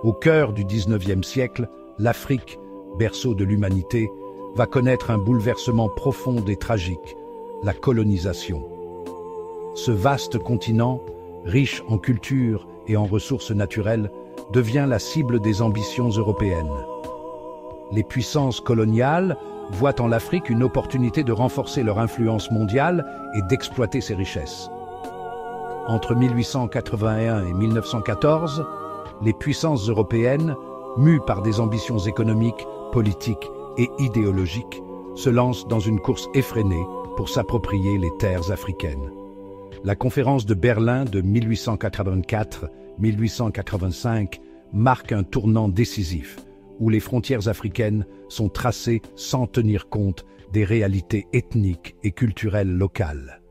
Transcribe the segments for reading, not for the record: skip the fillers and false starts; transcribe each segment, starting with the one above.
Au cœur du XIXe siècle, l'Afrique, berceau de l'humanité, va connaître un bouleversement profond et tragique, la colonisation. Ce vaste continent, riche en culture et en ressources naturelles, devient la cible des ambitions européennes. Les puissances coloniales voient en l'Afrique une opportunité de renforcer leur influence mondiale et d'exploiter ses richesses. Entre 1881 et 1914, les puissances européennes, mues par des ambitions économiques, politiques et idéologiques, se lancent dans une course effrénée pour s'approprier les terres africaines. La conférence de Berlin de 1884-1885 marque un tournant décisif, où les frontières africaines sont tracées sans tenir compte des réalités ethniques et culturelles locales.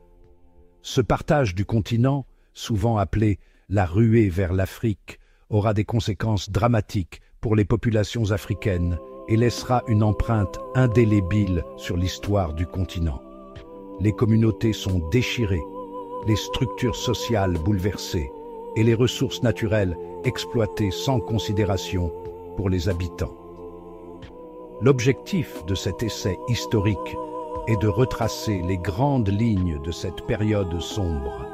Ce partage du continent, souvent appelé la ruée vers l'Afrique, aura des conséquences dramatiques pour les populations africaines et laissera une empreinte indélébile sur l'histoire du continent. Les communautés sont déchirées, les structures sociales bouleversées et les ressources naturelles exploitées sans considération pour les habitants. L'objectif de cet essai historique est de retracer les grandes lignes de cette période sombre.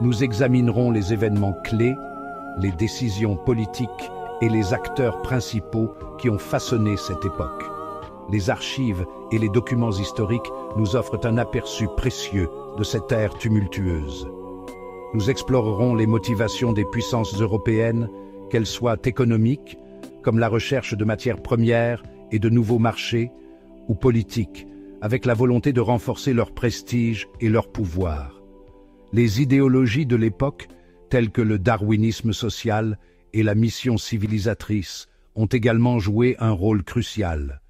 Nous examinerons les événements clés, les décisions politiques et les acteurs principaux qui ont façonné cette époque. Les archives et les documents historiques nous offrent un aperçu précieux de cette ère tumultueuse. Nous explorerons les motivations des puissances européennes, qu'elles soient économiques, comme la recherche de matières premières et de nouveaux marchés, ou politiques, avec la volonté de renforcer leur prestige et leur pouvoir. Les idéologies de l'époque, telles que le darwinisme social et la mission civilisatrice, ont également joué un rôle crucial.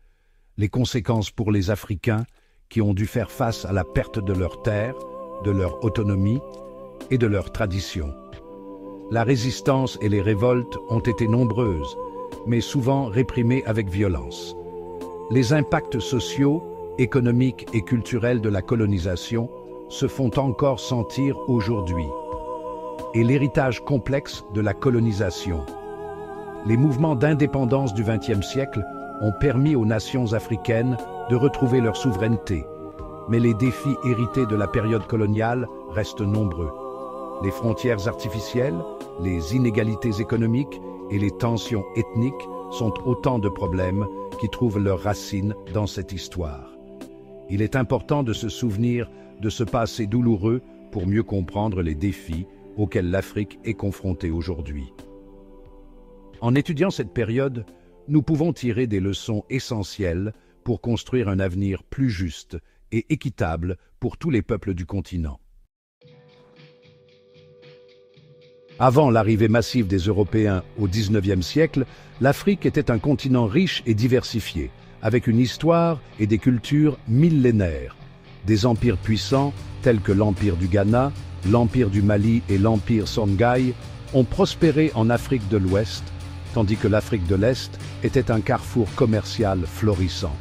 Les conséquences pour les Africains, qui ont dû faire face à la perte de leurs terres, de leur autonomie et de leurs traditions. La résistance et les révoltes ont été nombreuses, mais souvent réprimées avec violence. Les impacts sociaux, économiques et culturels de la colonisation se font encore sentir aujourd'hui. Et l'héritage complexe de la colonisation. Les mouvements d'indépendance du XXe siècle ont permis aux nations africaines de retrouver leur souveraineté, mais les défis hérités de la période coloniale restent nombreux. Les frontières artificielles, les inégalités économiques et les tensions ethniques sont autant de problèmes qui trouvent leurs racines dans cette histoire. Il est important de se souvenir de ce passé douloureux pour mieux comprendre les défis auxquels l'Afrique est confrontée aujourd'hui. En étudiant cette période, nous pouvons tirer des leçons essentielles pour construire un avenir plus juste et équitable pour tous les peuples du continent. Avant l'arrivée massive des Européens au XIXe siècle, l'Afrique était un continent riche et diversifié, avec une histoire et des cultures millénaires. Des empires puissants, tels que l'Empire du Ghana, l'Empire du Mali et l'Empire Songhai, ont prospéré en Afrique de l'Ouest, tandis que l'Afrique de l'Est était un carrefour commercial florissant.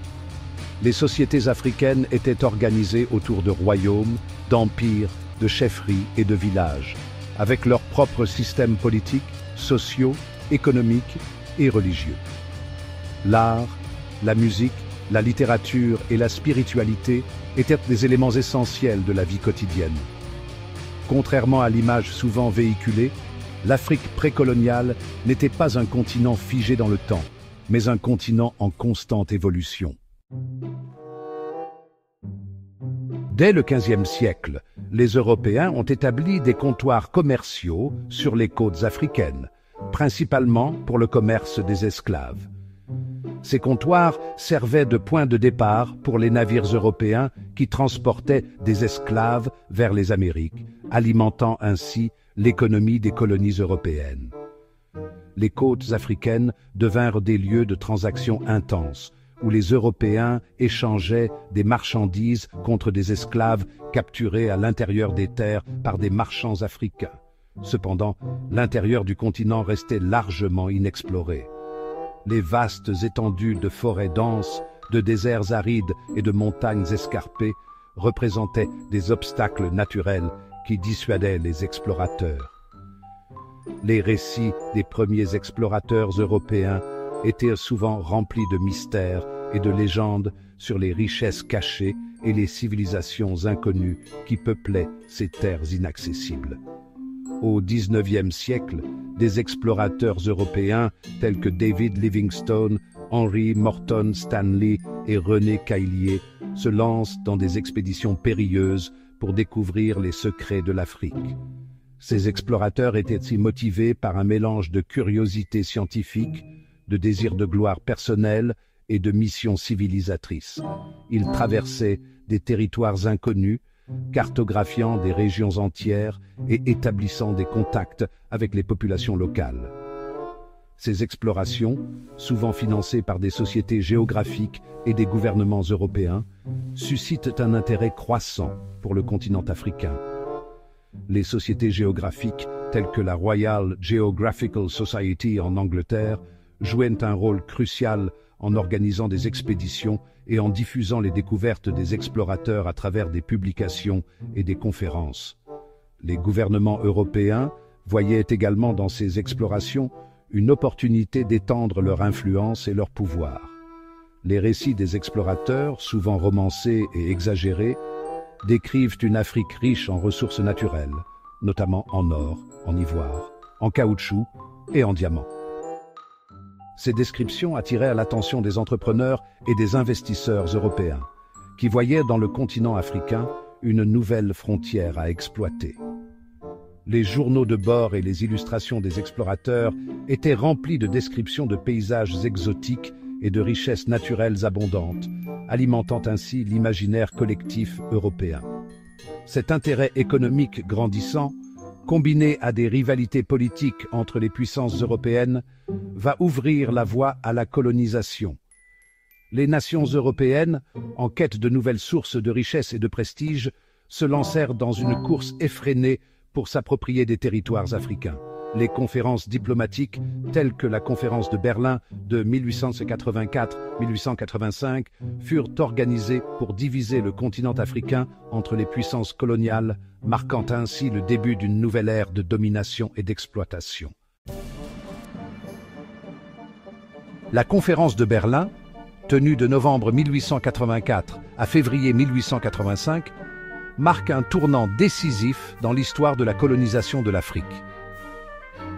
Les sociétés africaines étaient organisées autour de royaumes, d'empires, de chefferies et de villages, avec leurs propres systèmes politiques, sociaux, économiques et religieux. L'art, la musique, la littérature et la spiritualité étaient des éléments essentiels de la vie quotidienne. Contrairement à l'image souvent véhiculée, l'Afrique précoloniale n'était pas un continent figé dans le temps, mais un continent en constante évolution. Dès le XVe siècle, les Européens ont établi des comptoirs commerciaux sur les côtes africaines, principalement pour le commerce des esclaves. Ces comptoirs servaient de point de départ pour les navires européens qui transportaient des esclaves vers les Amériques, alimentant ainsi l'économie des colonies européennes. Les côtes africaines devinrent des lieux de transactions intenses, où les Européens échangeaient des marchandises contre des esclaves capturés à l'intérieur des terres par des marchands africains. Cependant, l'intérieur du continent restait largement inexploré. Les vastes étendues de forêts denses, de déserts arides et de montagnes escarpées représentaient des obstacles naturels qui dissuadaient les explorateurs. Les récits des premiers explorateurs européens étaient souvent remplis de mystères et de légendes sur les richesses cachées et les civilisations inconnues qui peuplaient ces terres inaccessibles. Au XIXe siècle, des explorateurs européens tels que David Livingstone, Henry Morton Stanley et René Caillié se lancent dans des expéditions périlleuses pour découvrir les secrets de l'Afrique. Ces explorateurs étaient motivés par un mélange de curiosité scientifique, de désir de gloire personnelle et de mission civilisatrice. Ils traversaient des territoires inconnus, cartographiant des régions entières et établissant des contacts avec les populations locales. Ces explorations, souvent financées par des sociétés géographiques et des gouvernements européens, suscitent un intérêt croissant pour le continent africain. Les sociétés géographiques, telles que la Royal Geographical Society en Angleterre, jouaient un rôle crucial en organisant des expéditions et en diffusant les découvertes des explorateurs à travers des publications et des conférences. Les gouvernements européens voyaient également dans ces explorations une opportunité d'étendre leur influence et leur pouvoir. Les récits des explorateurs, souvent romancés et exagérés, décrivent une Afrique riche en ressources naturelles, notamment en or, en ivoire, en caoutchouc et en diamants. Ces descriptions attiraient l'attention des entrepreneurs et des investisseurs européens, qui voyaient dans le continent africain une nouvelle frontière à exploiter. Les journaux de bord et les illustrations des explorateurs étaient remplis de descriptions de paysages exotiques et de richesses naturelles abondantes, alimentant ainsi l'imaginaire collectif européen. Cet intérêt économique grandissant, combiné à des rivalités politiques entre les puissances européennes, va ouvrir la voie à la colonisation. Les nations européennes, en quête de nouvelles sources de richesse et de prestige, se lancèrent dans une course effrénée pour s'approprier des territoires africains. Les conférences diplomatiques, telles que la conférence de Berlin de 1884-1885, furent organisées pour diviser le continent africain entre les puissances coloniales, marquant ainsi le début d'une nouvelle ère de domination et d'exploitation. La conférence de Berlin, tenue de novembre 1884 à février 1885, marque un tournant décisif dans l'histoire de la colonisation de l'Afrique.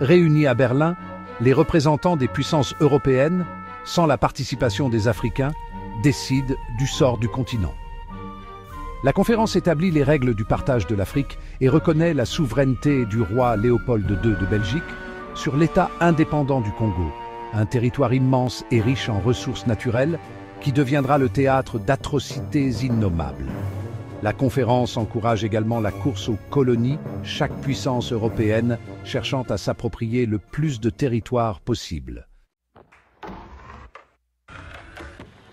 Réunis à Berlin, les représentants des puissances européennes, sans la participation des Africains, décident du sort du continent. La conférence établit les règles du partage de l'Afrique et reconnaît la souveraineté du roi Léopold II de Belgique sur l'État indépendant du Congo, un territoire immense et riche en ressources naturelles qui deviendra le théâtre d'atrocités innommables. La conférence encourage également la course aux colonies, chaque puissance européenne cherchant à s'approprier le plus de territoires possible.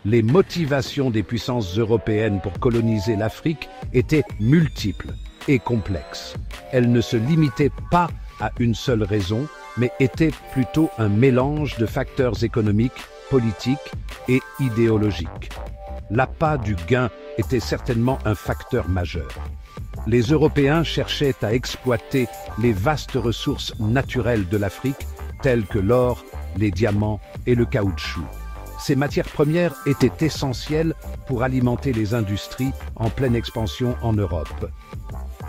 Les motivations des puissances européennes pour coloniser l'Afrique étaient multiples et complexes. Elles ne se limitaient pas à une seule raison, mais étaient plutôt un mélange de facteurs économiques, politiques et idéologiques. L'appât du gain était certainement un facteur majeur. Les Européens cherchaient à exploiter les vastes ressources naturelles de l'Afrique, telles que l'or, les diamants et le caoutchouc. Ces matières premières étaient essentielles pour alimenter les industries en pleine expansion en Europe.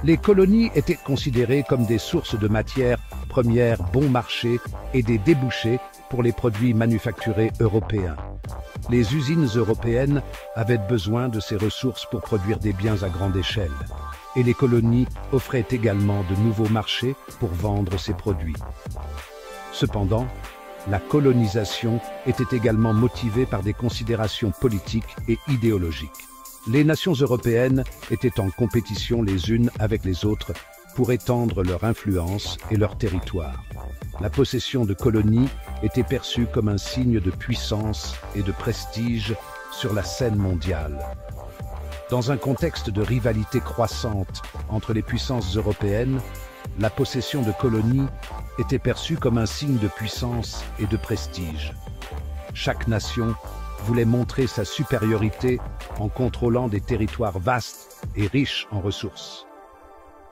Les colonies étaient considérées comme des sources de matières premières bon marché et des débouchés pour les produits manufacturés européens. Les usines européennes avaient besoin de ces ressources pour produire des biens à grande échelle, et les colonies offraient également de nouveaux marchés pour vendre ces produits. Cependant, la colonisation était également motivée par des considérations politiques et idéologiques. Les nations européennes étaient en compétition les unes avec les autres pour étendre leur influence et leur territoire. La possession de colonies était perçue comme un signe de puissance et de prestige sur la scène mondiale. Dans un contexte de rivalité croissante entre les puissances européennes, la possession de colonies était perçue comme un signe de puissance et de prestige. Chaque nation voulait montrer sa supériorité en contrôlant des territoires vastes et riches en ressources.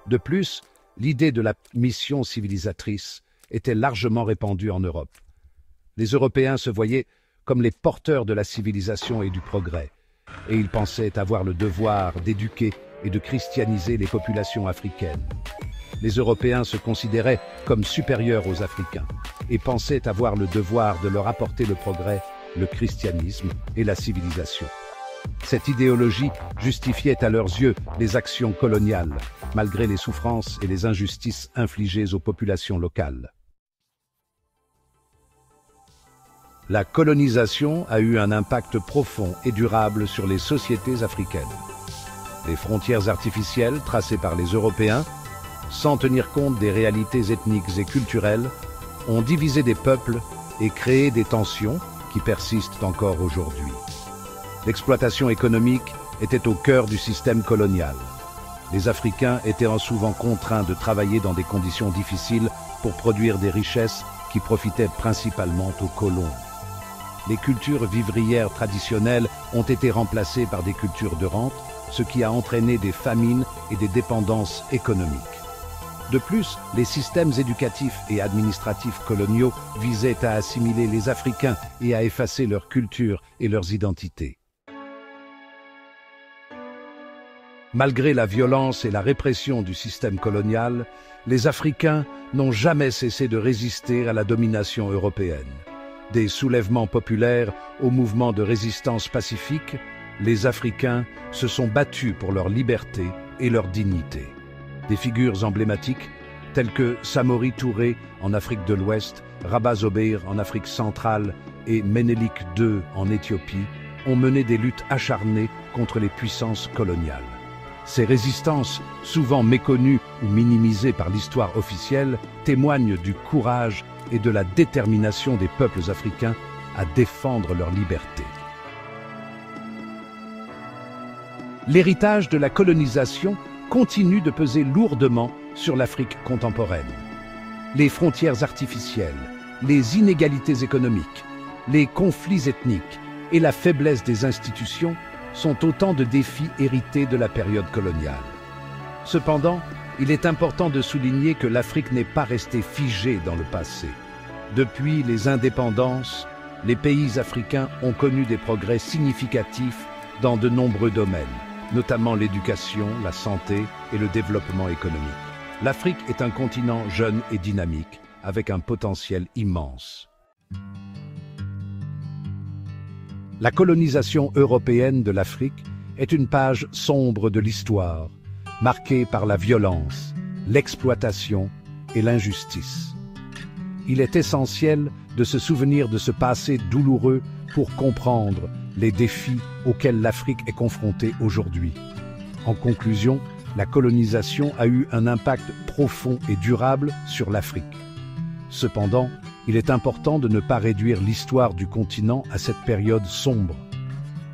De plus, l'idée de la mission civilisatrice était largement répandue en Europe. Les Européens se voyaient comme les porteurs de la civilisation et du progrès, et ils pensaient avoir le devoir d'éduquer et de christianiser les populations africaines. Les Européens se considéraient comme supérieurs aux Africains et pensaient avoir le devoir de leur apporter le progrès, le christianisme et la civilisation. Cette idéologie justifiait à leurs yeux les actions coloniales, malgré les souffrances et les injustices infligées aux populations locales. La colonisation a eu un impact profond et durable sur les sociétés africaines. Les frontières artificielles tracées par les Européens, sans tenir compte des réalités ethniques et culturelles, ont divisé des peuples et créé des tensions qui persistent encore aujourd'hui. L'exploitation économique était au cœur du système colonial. Les Africains étaient souvent contraints de travailler dans des conditions difficiles pour produire des richesses qui profitaient principalement aux colons. Les cultures vivrières traditionnelles ont été remplacées par des cultures de rente, ce qui a entraîné des famines et des dépendances économiques. De plus, les systèmes éducatifs et administratifs coloniaux visaient à assimiler les Africains et à effacer leur culture et leurs identités. Malgré la violence et la répression du système colonial, les Africains n'ont jamais cessé de résister à la domination européenne. Des soulèvements populaires aux mouvements de résistance pacifique, les Africains se sont battus pour leur liberté et leur dignité. Des figures emblématiques, telles que Samori Touré en Afrique de l'Ouest, Rabat Zobéir en Afrique centrale et Ménélik II en Éthiopie, ont mené des luttes acharnées contre les puissances coloniales. Ces résistances, souvent méconnues ou minimisées par l'histoire officielle, témoignent du courage et de la détermination des peuples africains à défendre leur liberté. L'héritage de la colonisation continue de peser lourdement sur l'Afrique contemporaine. Les frontières artificielles, les inégalités économiques, les conflits ethniques et la faiblesse des institutions sont autant de défis hérités de la période coloniale. Cependant, il est important de souligner que l'Afrique n'est pas restée figée dans le passé. Depuis les indépendances, les pays africains ont connu des progrès significatifs dans de nombreux domaines, notamment l'éducation, la santé et le développement économique. L'Afrique est un continent jeune et dynamique, avec un potentiel immense. La colonisation européenne de l'Afrique est une page sombre de l'histoire, marquée par la violence, l'exploitation et l'injustice. Il est essentiel de se souvenir de ce passé douloureux pour comprendre les défis auxquels l'Afrique est confrontée aujourd'hui. En conclusion, la colonisation a eu un impact profond et durable sur l'Afrique. Cependant, il est important de ne pas réduire l'histoire du continent à cette période sombre.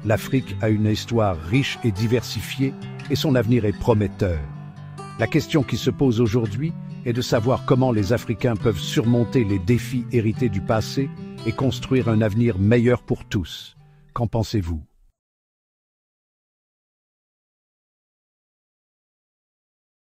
L'Afrique a une histoire riche et diversifiée et son avenir est prometteur. La question qui se pose aujourd'hui est de savoir comment les Africains peuvent surmonter les défis hérités du passé et construire un avenir meilleur pour tous. Qu'en pensez-vous ?